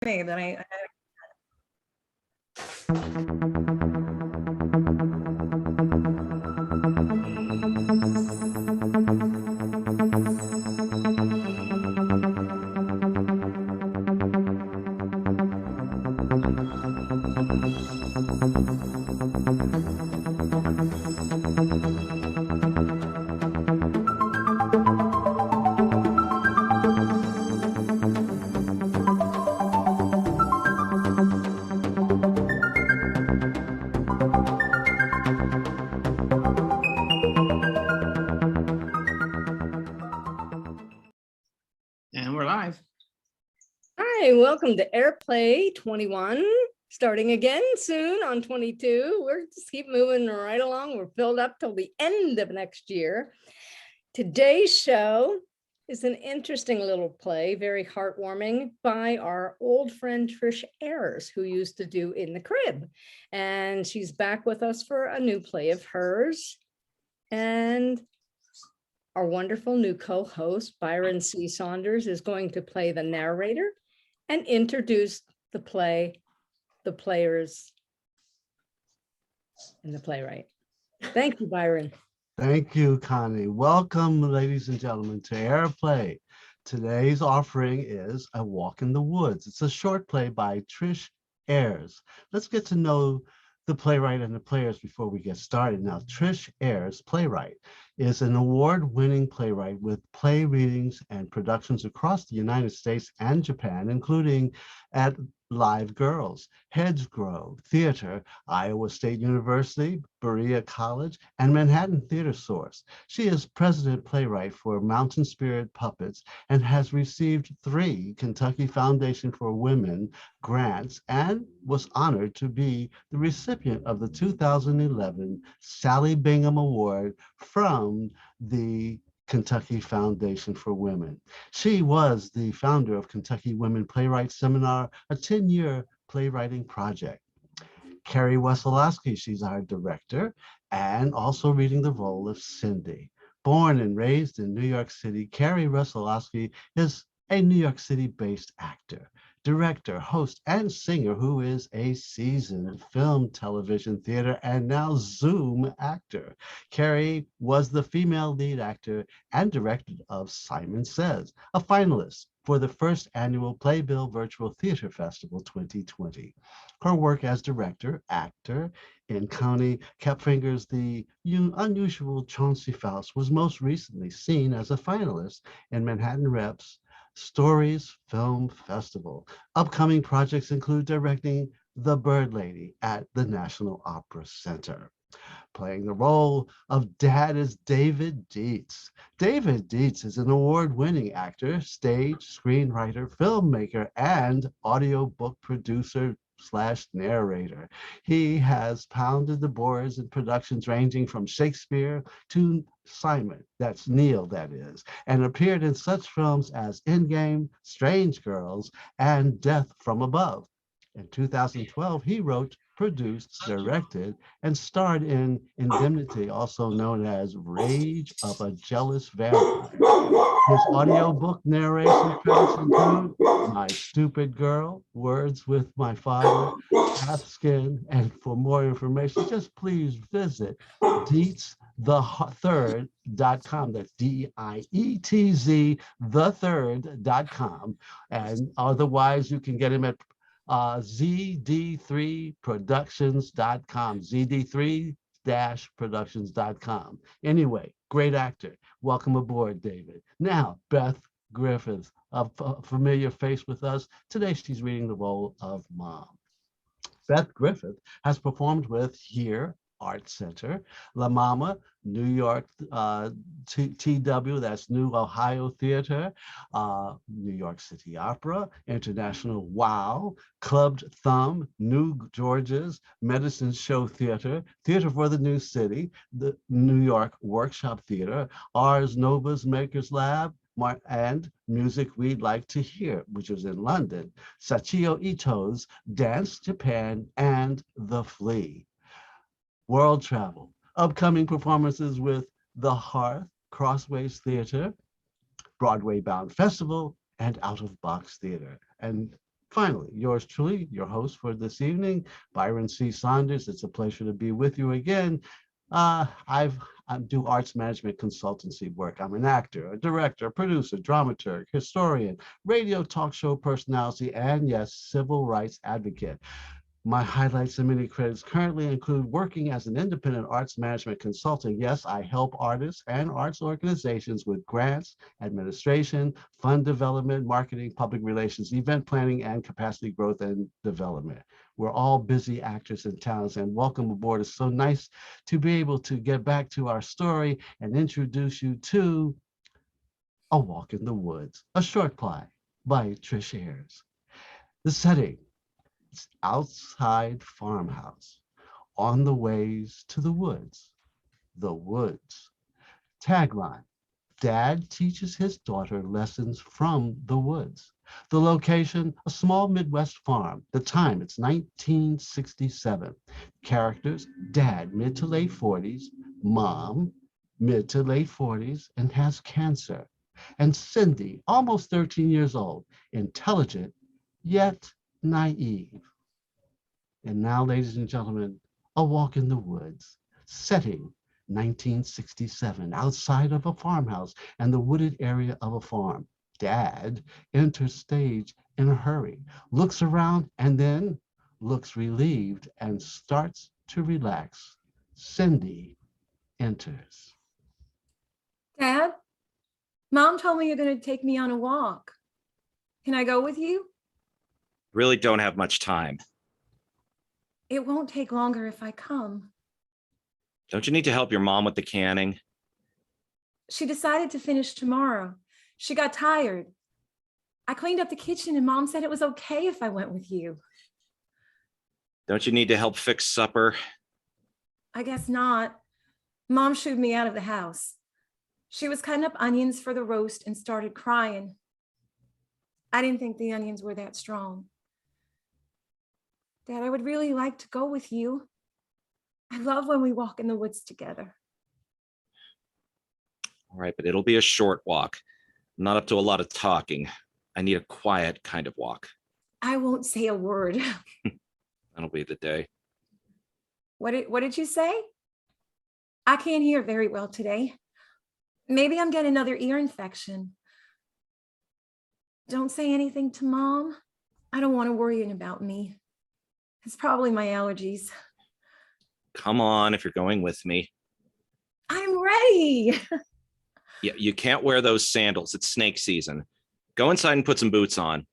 me, then I And we're live. Hi, welcome to AirPlay21, starting again soon on 22. We're just keep moving right along. We're filled up till the end of next year. Today's show is an interesting little play, very heartwarming, by our old friend Trish Ayers, who used to do In the Crib. And she's back with us for a new play of hers. And our wonderful new co-host, Byron C. Saunders, is going to play the narrator and introduce the play, the players, and the playwright. Thank you, Byron. Thank you, Connie. Welcome, ladies and gentlemen, to Airplay. Today's offering is A Walk in the Woods. It's a short play by Trish Ayers. Let's get to know the playwright and the players before we get started. Now, Trish Ayers, Playwright, is an award-winning playwright with play readings and productions across the United States and Japan, including at Live Girls, Hedgerow Theatre, Iowa State University, Berea College, and Manhattan Theater Source. She is president playwright for Mountain Spirit Puppets and has received 3 Kentucky Foundation for Women grants and was honored to be the recipient of the 2011 Sallie Bingham Award from the Kentucky Foundation for Women. She was the founder of Kentucky Women Playwrights Seminar, a 10-year playwriting project. Carrie Wesolowski, she's our director, and also reading the role of Cindi. Born and raised in New York City, Carrie Wesolowski is a New York City-based actor, director, host, and singer who is a seasoned film, television, theater, and now Zoom actor. Carrie was the female lead actor and director of Simon Says, a finalist for the first annual Playbill Virtual Theater Festival 2020. Her work as director, actor in Coni, Koepfinger's The Unusual Chauncey Faust was most recently seen as a finalist in Manhattan Rep's Stories Film Festival. Upcoming projects include directing The Bird Lady at the National Opera Center. Playing the role of Dad is David Dietz. David Dietz is an award-winning actor, stage, screenwriter, filmmaker, and audiobook producer / narrator. He has pounded the boards in productions ranging from Shakespeare to Simon, that's Neil, that is, and appeared in such films as Endgame, Strange Girls, and Death from Above. In 2012, he wrote, produced, directed, and starred in Indemnity, also known as Rage of a Jealous Vampire. His audiobook narration credits include My Stupid Girl, Words with My Father, Half Skin, and for more information, just please visit DietzTheThird.com. That's DIETZ thethird.com. And otherwise, you can get him at ZD3productions.com, ZD3-productions.com. Anyway, great actor. Welcome aboard, David. Now, Beth Griffith, a familiar face with us. Today, she's reading the role of Mom. Beth Griffith has performed with Here Art Center, La Mama, New York TW, that's New Ohio Theater, New York City Opera, International WOW, Clubbed Thumb, New George's, Medicine Show Theater, Theater for the New City, the New York Workshop Theater, Ars Nova's Makers Lab, and Music We'd Like to Hear, which was in London, Sachio Ito's Dance Japan, and The Flea. World travel, upcoming performances with The Hearth, Crossways Theater, Broadway Bound Festival, and Out of Box Theater. And Finally, yours truly, your host for this evening, Byron C. Saunders. It's a pleasure to be with you again. I do arts management consultancy work. I'm an actor, a director, a producer, dramaturg, historian, radio talk show personality, and yes, civil rights advocate. My highlights and many credits currently include working as an independent arts management consultant. Yes, I help artists and arts organizations with grants, administration, fund development, marketing, public relations, event planning, and capacity growth and development. We're all busy actors and talents, and welcome aboard. It's so nice to be able to get back to our story and introduce you to A Walk in the Woods, a short play by Trish Ayers. The setting: it's outside farmhouse, on the ways to the woods. The woods. Tagline: Dad teaches his daughter lessons from the woods. The location: a small Midwest farm. The time: it's 1967. Characters: Dad, mid to late 40s, Mom, mid to late 40s, and has cancer. And Cindi, almost 13 years old, intelligent, yet naive. And now, ladies and gentlemen, A Walk in the Woods. Setting: 1967, outside of a farmhouse and the wooded area of a farm. Dad enters stage in a hurry, looks around, and then looks relieved and starts to relax. Cindi enters. Dad, Mom told me you're going to take me on a walk. Can I go with you? Really don't have much time. It won't take longer if I come. Don't you need to help your mom with the canning? She decided to finish tomorrow. She got tired. I cleaned up the kitchen and Mom said it was okay if I went with you. Don't you need to help fix supper? I guess not. Mom shooed me out of the house. She was cutting up onions for the roast and started crying. I didn't think the onions were that strong. Dad, I would really like to go with you. I love when we walk in the woods together. All right, but it'll be a short walk. I'm not up to a lot of talking. I need a quiet kind of walk. I won't say a word. That'll be the day. What did you say? I can't hear very well today. Maybe I'm getting another ear infection. Don't say anything to Mom. I don't want her worrying about me. It's probably my allergies. Come on, if you're going with me. I'm ready. Yeah, you can't wear those sandals. It's snake season. Go inside and put some boots on.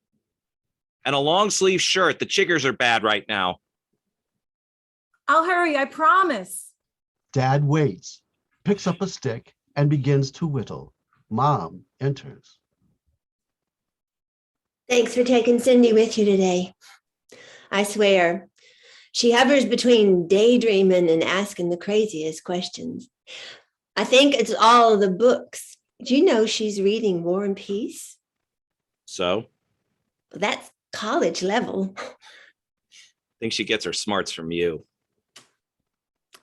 And a long sleeve shirt. The chiggers are bad right now. I'll hurry, I promise. Dad waits, picks up a stick, and begins to whittle. Mom enters. Thanks for taking Cindi with you today. I swear, she hovers between daydreaming and asking the craziest questions. I think it's all the books. Do you know she's reading War and Peace? So? That's college level. I think she gets her smarts from you.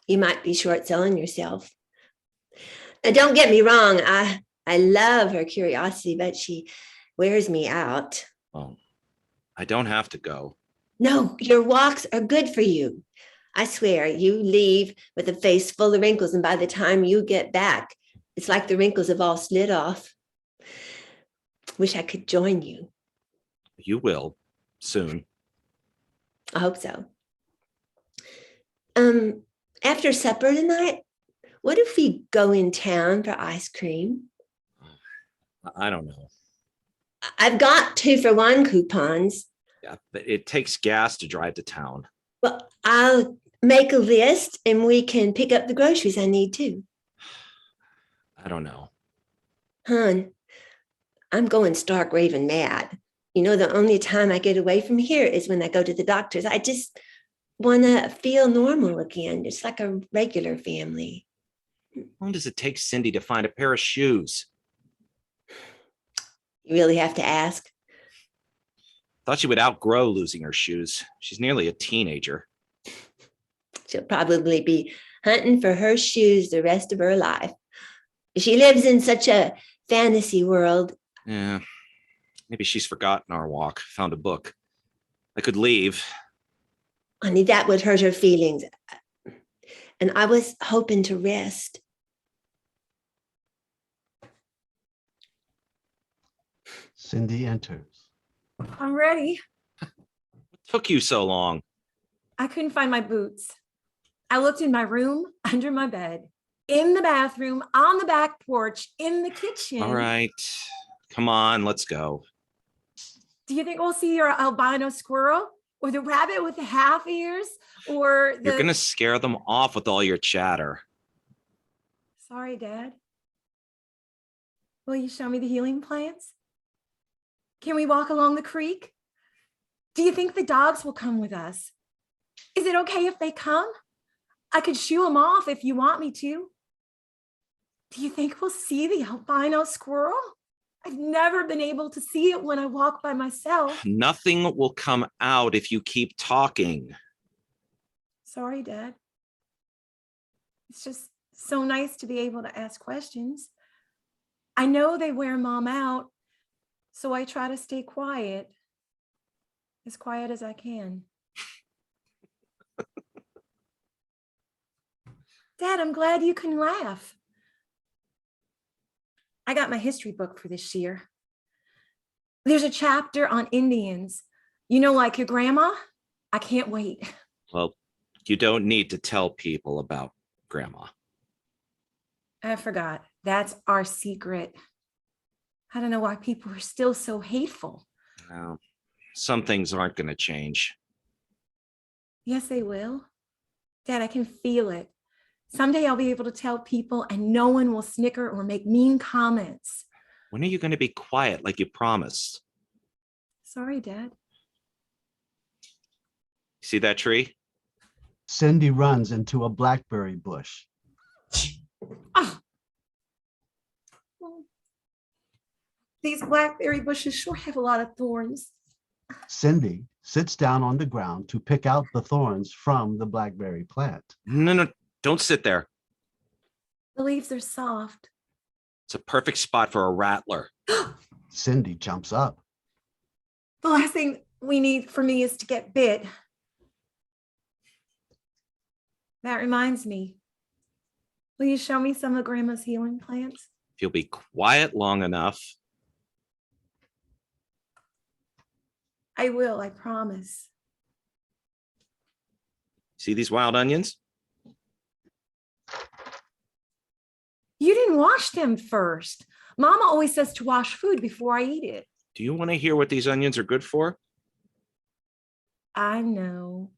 You might be short selling yourself. Now, don't get me wrong. I love her curiosity, but she wears me out. Well, I don't have to go. No, your walks are good for you. I swear, you leave with a face full of wrinkles, and by the time you get back, it's like the wrinkles have all slid off. Wish I could join you. You will, soon. I hope so. After supper tonight, what if we go in town for ice cream? I don't know. I've got 2-for-1 coupons. Yeah, but it takes gas to drive to town. Well, I'll make a list and we can pick up the groceries I need too. I don't know. Hon, I'm going stark raving mad. You know, the only time I get away from here is when I go to the doctor's. I just want to feel normal again, just like a regular family. How long does it take Cindi to find a pair of shoes? You really have to ask. Thought she would outgrow losing her shoes. She's nearly a teenager. She'll probably be hunting for her shoes the rest of her life. She lives in such a fantasy world. Yeah, maybe she's forgotten our walk, found a book. I could leave. Honey, that would hurt her feelings. And I was hoping to rest. Cindi enters. I'm ready. What took you so long? I couldn't find my boots. I looked in my room, under my bed, in the bathroom, on the back porch, in the kitchen. All right. Come on, let's go. Do you think we'll see your albino squirrel or the rabbit with the half ears or the... You're going to scare them off with all your chatter. Sorry, Dad. Will you show me the healing plants? Can we walk along the creek? Do you think the dogs will come with us? Is it okay if they come? I could shoo them off if you want me to. Do you think we'll see the albino squirrel? I've never been able to see it when I walk by myself. Nothing will come out if you keep talking. Sorry, Dad. It's just so nice to be able to ask questions. I know they wear Mom out, so I try to stay quiet as I can. Dad, I'm glad you can laugh. I got my history book for this year. There's a chapter on Indians. You know, like your grandma? I can't wait. Well, you don't need to tell people about Grandma. I forgot. That's our secret. I don't know why people are still so hateful. Well, some things aren't going to change. Yes, they will. Dad, I can feel it. Someday I'll be able to tell people and no one will snicker or make mean comments. When are you going to be quiet like you promised? Sorry, Dad. See that tree? Cindi runs into a blackberry bush. Oh. These blackberry bushes sure have a lot of thorns. Cindi sits down on the ground to pick out the thorns from the blackberry plant. No, don't sit there. The leaves are soft. It's a perfect spot for a rattler. Cindi jumps up. The last thing we need for me is to get bit. That reminds me. Will you show me some of Grandma's healing plants? If you'll be quiet long enough. I will, I promise. See these wild onions? You didn't wash them first. Mama always says to wash food before I eat it. Do you want to hear what these onions are good for? I know.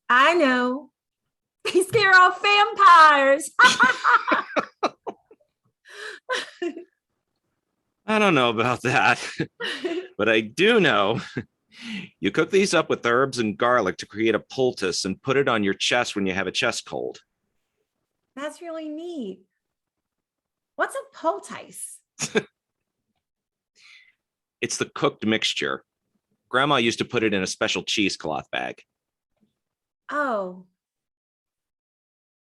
I know. They scare off vampires. I don't know about that, but I do know you cook these up with herbs and garlic to create a poultice and put it on your chest when you have a chest cold. That's really neat. What's a poultice? It's the cooked mixture. Grandma used to put it in a special cheesecloth bag. Oh,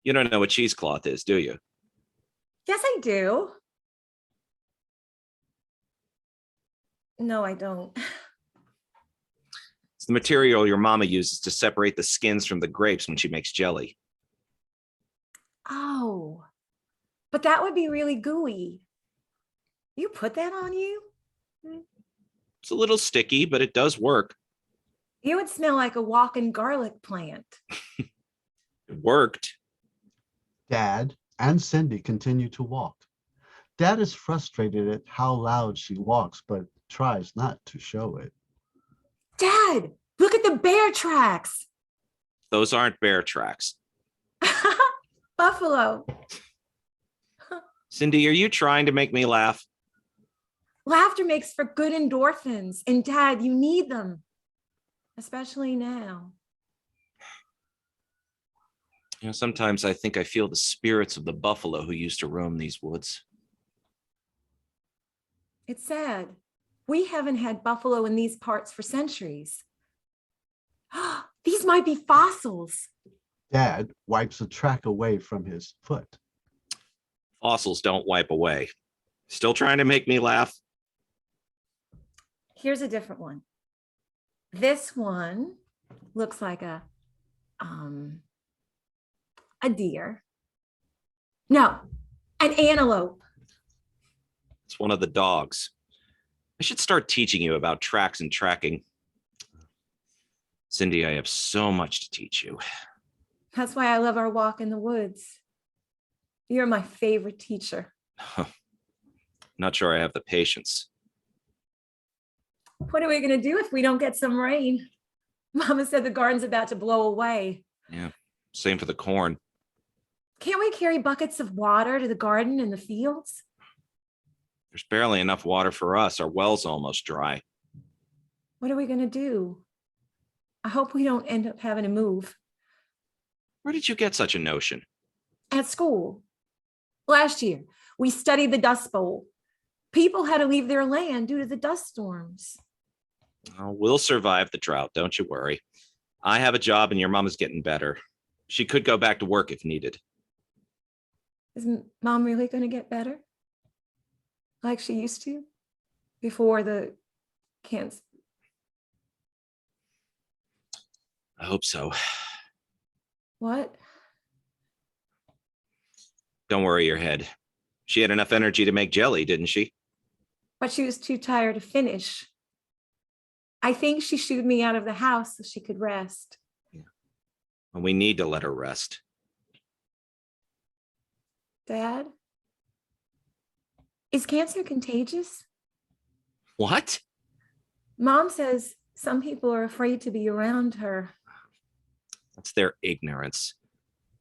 You don't know what cheesecloth is, do you? yes, I do. No, I don't. It's the material your mama uses to separate the skins from the grapes when she makes jelly. Oh, but that would be really gooey. You put that on you? It's a little sticky, but it does work. You would smell like a walking garlic plant. It worked. Dad and Cindi continue to walk. Dad is frustrated at how loud she walks, but tries not to show it. Dad, look at the bear tracks. Those aren't bear tracks. Buffalo. Cindi, are you trying to make me laugh? Laughter makes for good endorphins. And Dad, you need them, especially now. You know, sometimes I think I feel the spirits of the buffalo who used to roam these woods. It's sad. We haven't had buffalo in these parts for centuries. These might be fossils. Dad wipes a track away from his foot. Fossils don't wipe away. Still trying to make me laugh? Here's a different one. This one looks like a deer. No, an antelope. It's one of the dogs. I should start teaching you about tracks and tracking. Cindi, I have so much to teach you. That's why I love our walk in the woods. You're my favorite teacher. Not sure I have the patience. What are we going to do if we don't get some rain? Mama said the garden's about to blow away. Yeah, same for the corn. Can't we carry buckets of water to the garden and the fields? There's barely enough water for us. Our well's almost dry. What are we going to do? I hope we don't end up having to move. Where did you get such a notion? At school. Last year, we studied the Dust Bowl. People had to leave their land due to the dust storms. Oh, we'll survive the drought, don't you worry. I have a job and your mama's getting better. She could go back to work if needed. Is Mom really going to get better? Like she used to? Before the cancer? I hope so. What? Don't worry your head. She had enough energy to make jelly, didn't she? But she was too tired to finish. I think she shooed me out of the house so she could rest. And we need to let her rest. Dad? Is cancer contagious? What? Mom says some people are afraid to be around her. That's their ignorance.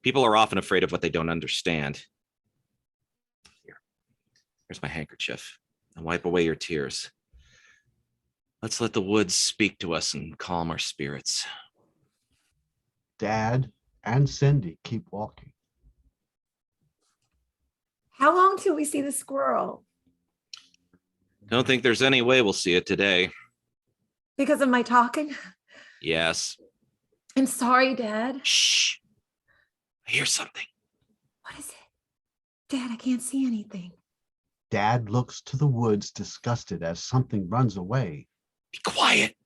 People are often afraid of what they don't understand. Here's my handkerchief. I'll wipe away your tears. Let's let the woods speak to us and calm our spirits. Dad and Cindi keep walking. How long till we see the squirrel? Don't think there's any way we'll see it today. Because of my talking? Yes. I'm sorry, Dad. Shh. I hear something. What is it? Dad, I can't see anything. Dad looks to the woods, disgusted as something runs away. Be quiet.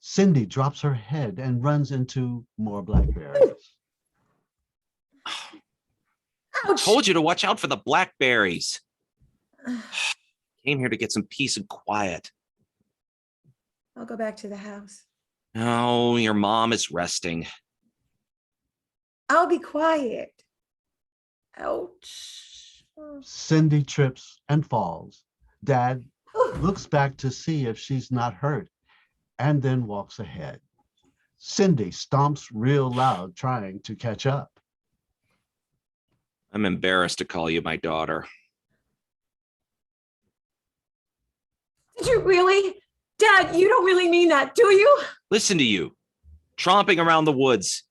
Cindi drops her head and runs into more blackberries. Ouch! Told you to watch out for the blackberries. Came here to get some peace and quiet. I'll go back to the house. No, your mom is resting. I'll be quiet. Ouch. Cindi trips and falls. Dad looks back to see if she's not hurt and then walks ahead. Cindi stomps real loud, trying to catch up. I'm embarrassed to call you my daughter. Did you really? Dad, you don't really mean that, do you? Listen to you, tromping around the woods.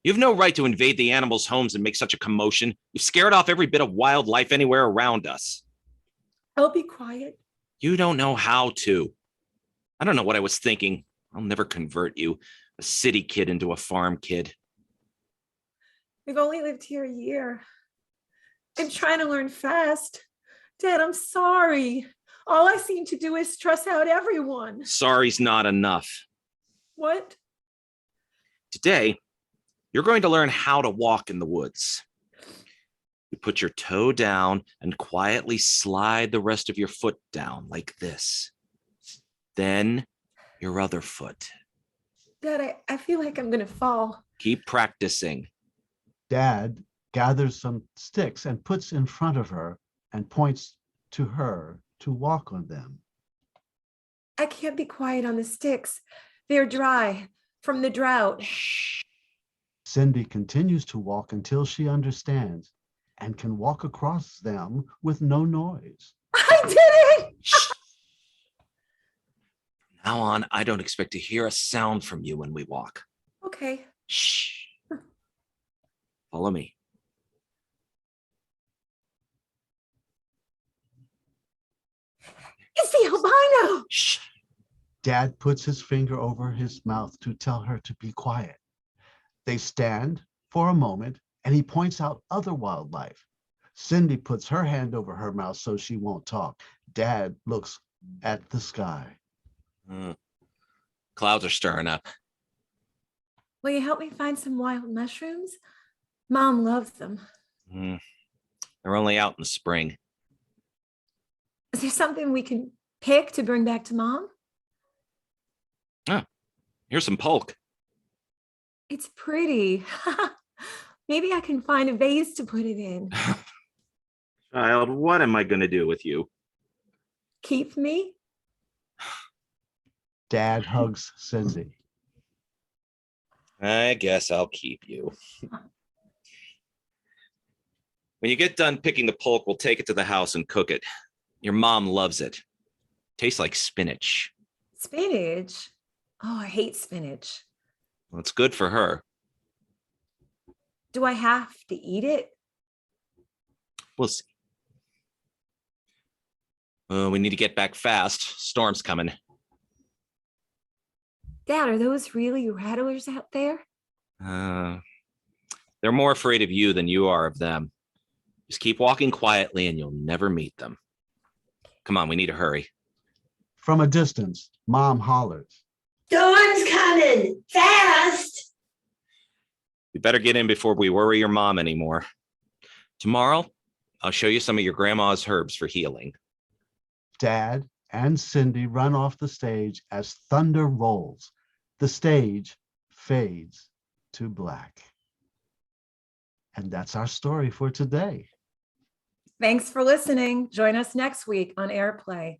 You have no right to invade the animals' homes and make such a commotion. You've scared off every bit of wildlife anywhere around us. I'll be quiet. You don't know how to. I don't know what I was thinking. I'll never convert you, a city kid, into a farm kid. We've only lived here a year. I'm trying to learn fast. Dad, I'm sorry. All I seem to do is stress out everyone. Sorry's not enough. What? Today, you're going to learn how to walk in the woods. You put your toe down and quietly slide the rest of your foot down like this. Then your other foot. Dad, I feel like I'm going to fall. Keep practicing. Dad gathers some sticks and puts in front of her and points to her to walk on them. I can't be quiet on the sticks. They're dry from the drought. Cindi continues to walk until she understands and can walk across them with no noise. I did it! From now on, I don't expect to hear a sound from you when we walk. Okay. Shh. Follow me. It's the albino! Shh. Dad puts his finger over his mouth to tell her to be quiet. They stand for a moment and he points out other wildlife. Cindi puts her hand over her mouth so she won't talk. Dad looks at the sky. Clouds are stirring up. Will you help me find some wild mushrooms? Mom loves them. They're only out in the spring. Is there something we can pick to bring back to Mom? Here's some polk. It's pretty. Maybe I can find a vase to put it in. Child, what am I going to do with you? Keep me? Dad hugs Cindi. I guess I'll keep you. When you get done picking the polk, we'll take it to the house and cook it. Your mom loves it. Tastes like spinach. Spinach? Oh, I hate spinach. Well, it's good for her. Do I have to eat it? We'll see. We need to get back fast. Storm's coming. Dad, are those really rattlers out there? They're more afraid of you than you are of them. Just keep walking quietly and you'll never meet them. Come on, we need to hurry. From a distance, Mom hollers. Storm's coming fast. We better get in before we worry your mom anymore. Tomorrow, I'll show you some of your grandma's herbs for healing. Dad and Cindi run off the stage as thunder rolls. The stage fades to black. And that's our story for today. Thanks for listening. Join us next week on AirPlay.